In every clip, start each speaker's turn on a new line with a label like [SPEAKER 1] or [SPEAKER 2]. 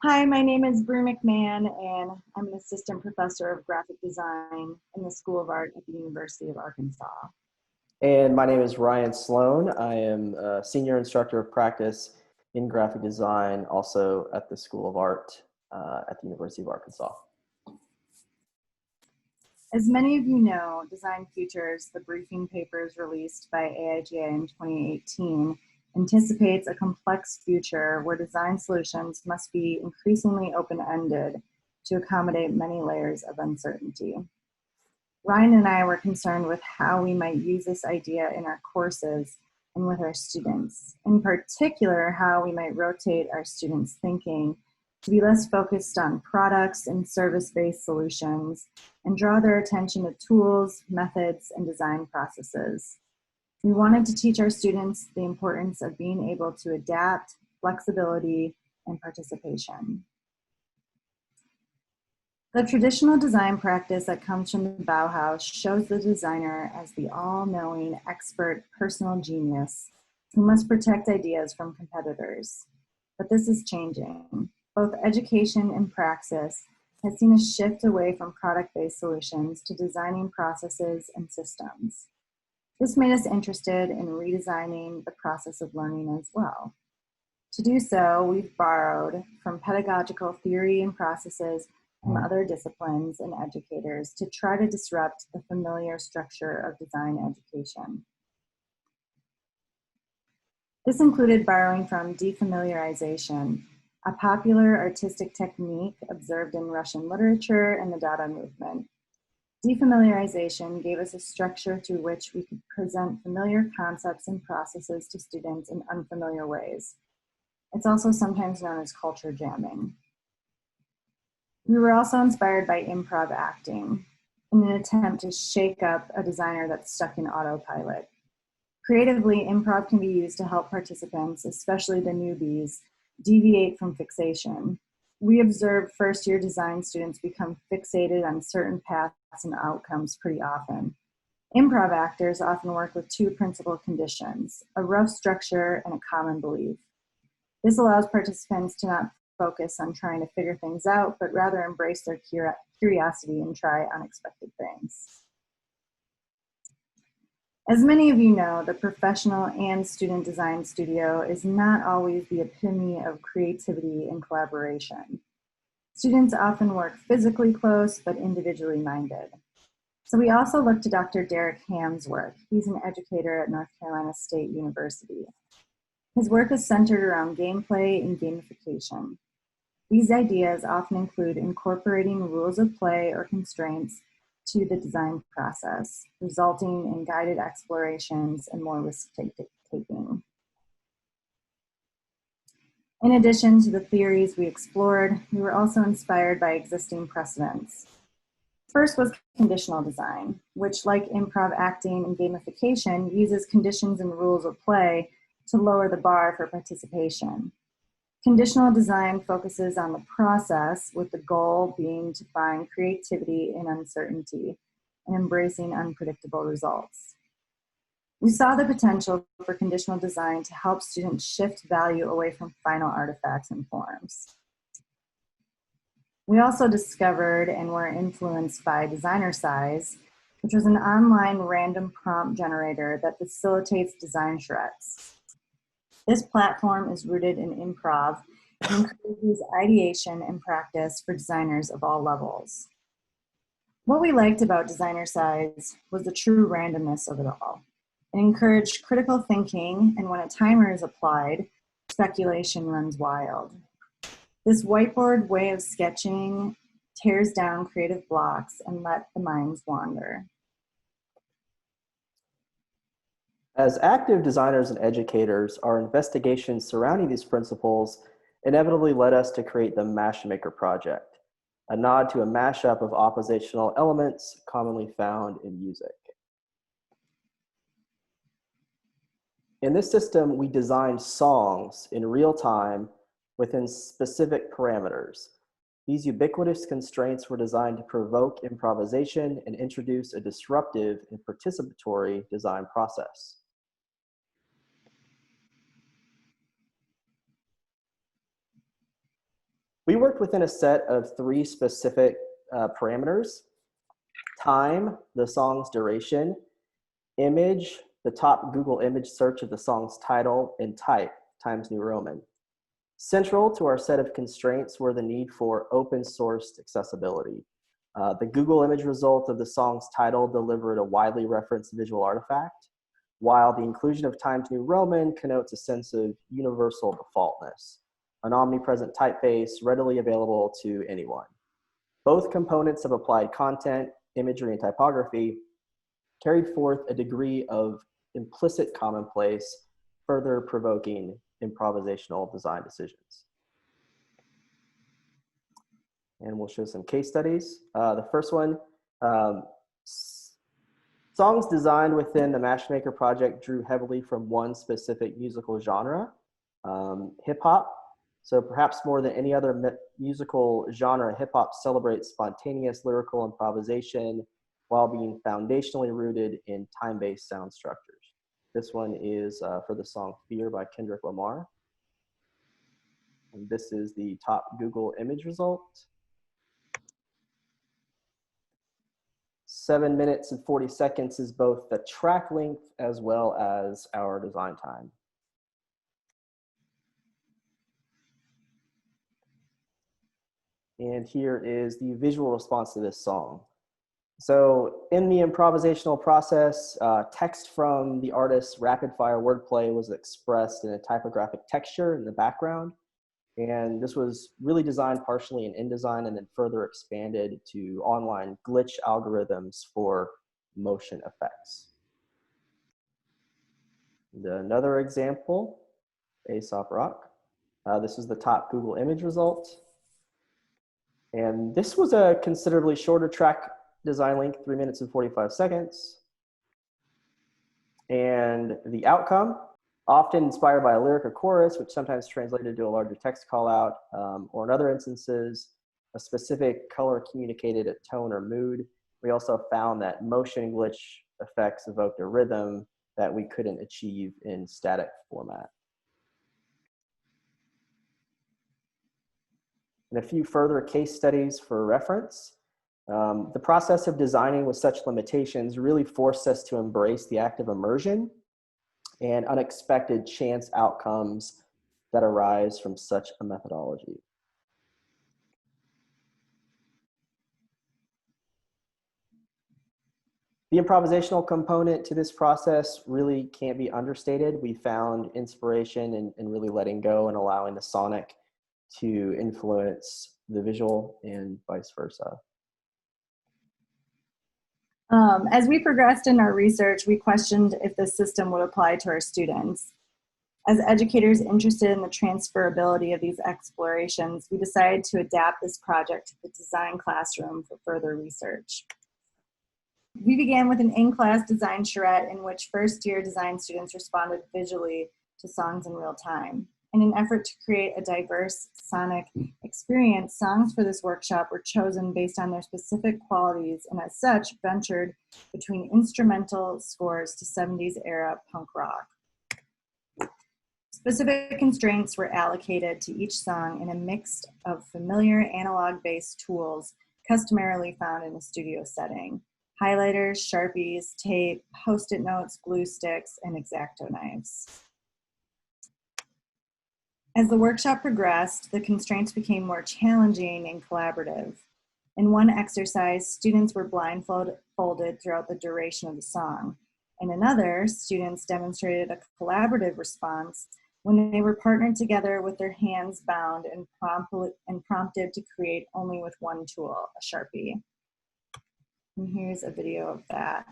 [SPEAKER 1] Hi, my name is Brie McMahon, and I'm an assistant professor of graphic design in the School of Art at the University of Arkansas.
[SPEAKER 2] And my name is Ryan Sloan. I am a senior instructor of practice in graphic design, also at the School of Art at the University of Arkansas.
[SPEAKER 1] As many of you know, Design Futures, the briefing papers released by AIGA in 2018, anticipates a complex future where design solutions must be increasingly open-ended to accommodate many layers of uncertainty. Ryan and I were concerned with how we might use this idea in our courses and with our students. In particular, how we might rotate our students' thinking to be less focused on products and service-based solutions and draw their attention to tools, methods, and design processes. We wanted to teach our students the importance of being able to adapt, flexibility, and participation. The traditional design practice that comes from the Bauhaus shows the designer as the all-knowing, expert, personal genius who must protect ideas from competitors. But this is changing. Both education and praxis has seen a shift away from product-based solutions to designing processes and systems. This made us interested in redesigning the process of learning as well. To do so, we've borrowed from pedagogical theory and processes from other disciplines and educators to try to disrupt the familiar structure of design education. This included borrowing from defamiliarization, a popular artistic technique observed in Russian literature and the Dada movement. Defamiliarization gave us a structure through which we could present familiar concepts and processes to students in unfamiliar ways. It's also sometimes known as culture jamming. We were also inspired by improv acting in an attempt to shake up a designer that's stuck in autopilot. Creatively, improv can be used to help participants, especially the newbies, deviate from fixation. We observed first-year design students become fixated on certain paths and outcomes pretty often. Improv actors often work with two principal conditions, a rough structure and a common belief. This allows participants to not focus on trying to figure things out, but rather embrace their curiosity and try unexpected things. As many of you know, the professional and student design studio is not always the epitome of creativity and collaboration. Students often work physically close, but individually minded. So we also looked to Dr. Derek Ham's work. He's an educator at North Carolina State University. His work is centered around gameplay and gamification. These ideas often include incorporating rules of play or constraints to the design process, resulting in guided explorations and more risk-taking. In addition to the theories we explored, we were also inspired by existing precedents. First was conditional design, which, like improv acting and gamification, uses conditions and rules of play to lower the bar for participation. Conditional design focuses on the process, with the goal being to find creativity in uncertainty and embracing unpredictable results. We saw the potential for conditional design to help students shift value away from final artifacts and forms. We also discovered and were influenced by Designer Size, which was an online random prompt generator that facilitates design charrettes. This platform is rooted in improv and encourages ideation and practice for designers of all levels. What we liked about Designer Size was the true randomness of it all. It encouraged critical thinking, and when a timer is applied, speculation runs wild. This whiteboard way of sketching tears down creative blocks and let the minds wander.
[SPEAKER 2] As active designers and educators, our investigations surrounding these principles inevitably led us to create the Mashmaker project, a nod to a mashup of oppositional elements commonly found in music. In this system, we designed songs in real time within specific parameters. These ubiquitous constraints were designed to provoke improvisation and introduce a disruptive and participatory design process. We worked within a set of 3 specific parameters: time, the song's duration; image, the top Google image search of the song's title; and type, Times New Roman. Central to our set of constraints were the need for open sourced accessibility. The Google image result of the song's title delivered a widely referenced visual artifact, while the inclusion of Times New Roman connotes a sense of universal defaultness, an omnipresent typeface readily available to anyone. Both components of applied content, imagery, and typography carried forth a degree of implicit commonplace, further provoking improvisational design decisions. And we'll show some case studies. The first one, songs designed within the Matchmaker project drew heavily from one specific musical genre, hip hop. So perhaps more than any other musical genre, hip hop celebrates spontaneous lyrical improvisation while being foundationally rooted in time-based sound structures. This one is for the song Fear by Kendrick Lamar. And this is the top Google image result. 7 minutes and 40 seconds is both the track length as well as our design time. And here is the visual response to this song. So in the improvisational process, text from the artist's rapid fire wordplay was expressed in a typographic texture in the background. And this was really designed partially in InDesign and then further expanded to online glitch algorithms for motion effects. And another example, Aesop Rock. This is the top Google image result. And this was a considerably shorter track design length, 3 minutes and 45 seconds. And the outcome, often inspired by a lyric or chorus, which sometimes translated to a larger text call out, or in other instances, a specific color communicated a tone or mood. We also found that motion glitch effects evoked a rhythm that we couldn't achieve in static format. And a few further case studies for reference. The process of designing with such limitations really forced us to embrace the act of immersion and unexpected chance outcomes that arise from such a methodology. The improvisational component to this process really can't be understated. We found inspiration in really letting go and allowing the sonic to influence the visual and vice versa.
[SPEAKER 1] As we progressed in our research, we questioned if this system would apply to our students. As educators interested in the transferability of these explorations, we decided to adapt this project to the design classroom for further research. We began with an in-class design charrette in which first-year design students responded visually to songs in real time. In an effort to create a diverse sonic experience, songs for this workshop were chosen based on their specific qualities and as such ventured between instrumental scores to 70s era punk rock. Specific constraints were allocated to each song in a mix of familiar analog-based tools customarily found in a studio setting: highlighters, Sharpies, tape, Post-it notes, glue sticks, and X-Acto knives. As the workshop progressed, the constraints became more challenging and collaborative. In one exercise, students were blindfolded throughout the duration of the song. In another, students demonstrated a collaborative response when they were partnered together with their hands bound and prompted to create only with one tool, a Sharpie. And here's a video of that.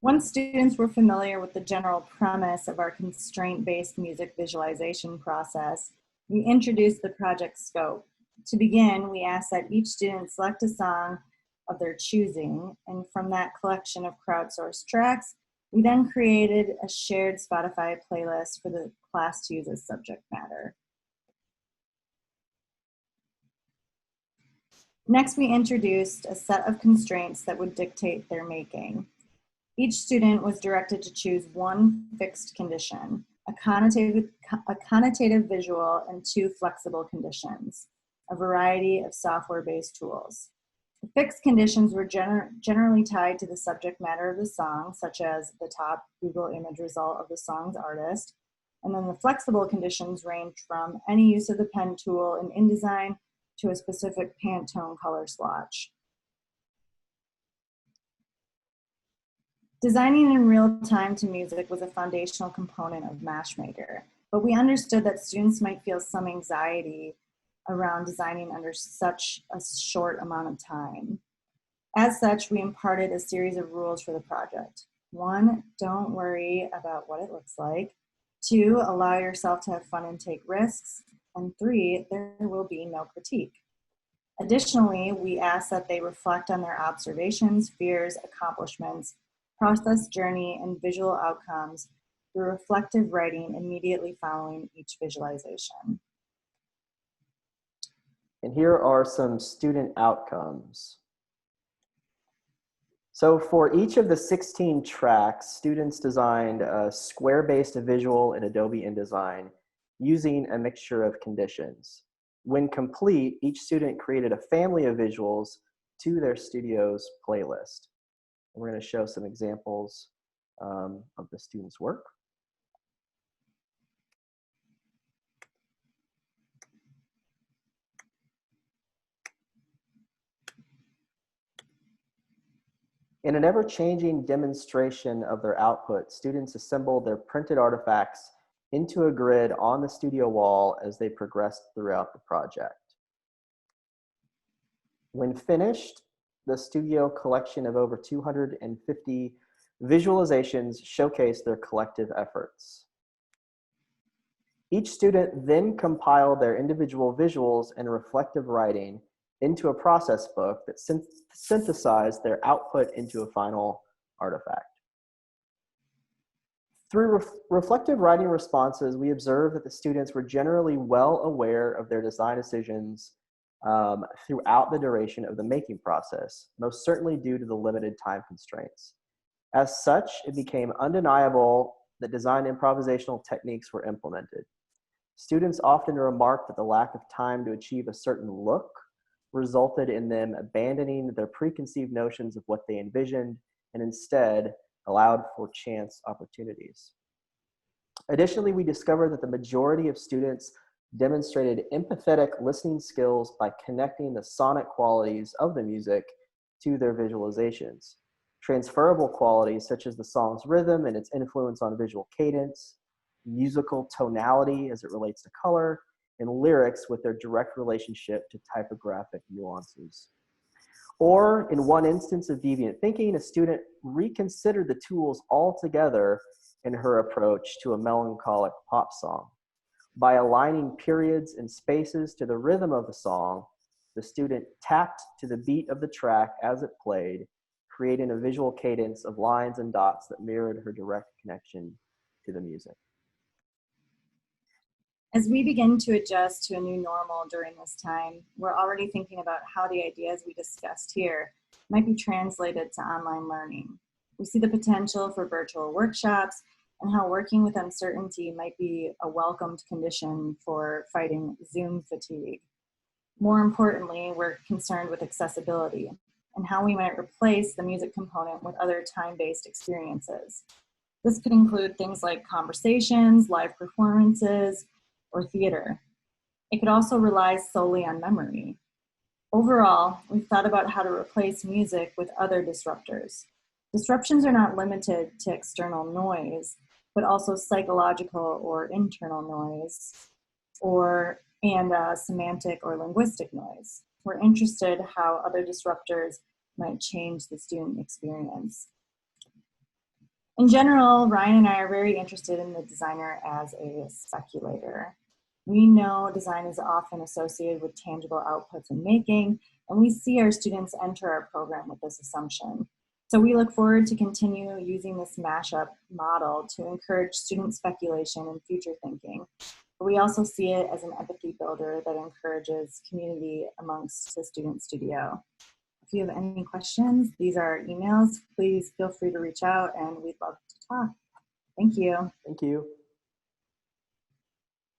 [SPEAKER 1] Once students were familiar with the general premise of our constraint-based music visualization process, we introduced the project scope. To begin, we asked that each student select a song of their choosing, and from that collection of crowdsourced tracks, we then created a shared Spotify playlist for the class to use as subject matter. Next, we introduced a set of constraints that would dictate their making. Each student was directed to choose one fixed condition, a connotative visual, and two flexible conditions, a variety of software-based tools. The fixed conditions were generally tied to the subject matter of the song, such as the top Google image result of the song's artist. And then the flexible conditions ranged from any use of the pen tool in InDesign to a specific Pantone color swatch. Designing in real time to music was a foundational component of Matchmaker, but we understood that students might feel some anxiety around designing under such a short amount of time. As such, we imparted a series of rules for the project. 1, don't worry about what it looks like. 2, allow yourself to have fun and take risks. And 3, there will be no critique. Additionally, we ask that they reflect on their observations, fears, accomplishments, process journey, and visual outcomes through reflective writing immediately following each visualization.
[SPEAKER 2] And here are some student outcomes. So for each of the 16 tracks, students designed a square-based visual in Adobe InDesign using a mixture of conditions. When complete, each student created a family of visuals to their studio's playlist. And we're going to show some examples of the students' work. In an ever-changing demonstration of their output, students assembled their printed artifacts into a grid on the studio wall as they progressed throughout the project. When finished, the studio collection of over 250 visualizations showcased their collective efforts. Each student then compiled their individual visuals and reflective writing into a process book that synthesized their output into a final artifact. Through reflective writing responses, we observed that the students were generally well aware of their design decisions throughout the duration of the making process, most certainly due to the limited time constraints. As such, it became undeniable that design improvisational techniques were implemented. Students often remarked that the lack of time to achieve a certain look resulted in them abandoning their preconceived notions of what they envisioned and instead allowed for chance opportunities. Additionally, we discovered that the majority of students demonstrated empathetic listening skills by connecting the sonic qualities of the music to their visualizations. Transferable qualities such as the song's rhythm and its influence on visual cadence, musical tonality as it relates to color, and lyrics with their direct relationship to typographic nuances. Or in one instance of deviant thinking, a student reconsidered the tools altogether in her approach to a melancholic pop song. By aligning periods and spaces to the rhythm of the song, the student tapped to the beat of the track as it played, creating a visual cadence of lines and dots that mirrored her direct connection to the music.
[SPEAKER 1] As we begin to adjust to a new normal during this time, we're already thinking about how the ideas we discussed here might be translated to online learning. We see the potential for virtual workshops and how working with uncertainty might be a welcomed condition for fighting Zoom fatigue. More importantly, we're concerned with accessibility and how we might replace the music component with other time-based experiences. This could include things like conversations, live performances, or theater. It could also rely solely on memory. Overall, we've thought about how to replace music with other disruptors. Disruptions are not limited to external noise, but also psychological or internal noise, and semantic or linguistic noise. We're interested how other disruptors might change the student experience. In general, Ryan and I are very interested in the designer as a speculator. We know design is often associated with tangible outputs and making, and we see our students enter our program with this assumption. So we look forward to continue using this mashup model to encourage student speculation and future thinking. But we also see it as an empathy builder that encourages community amongst the student studio. If you have any questions, these are our emails. Please feel free to reach out and we'd love to talk. Thank you.
[SPEAKER 2] Thank you.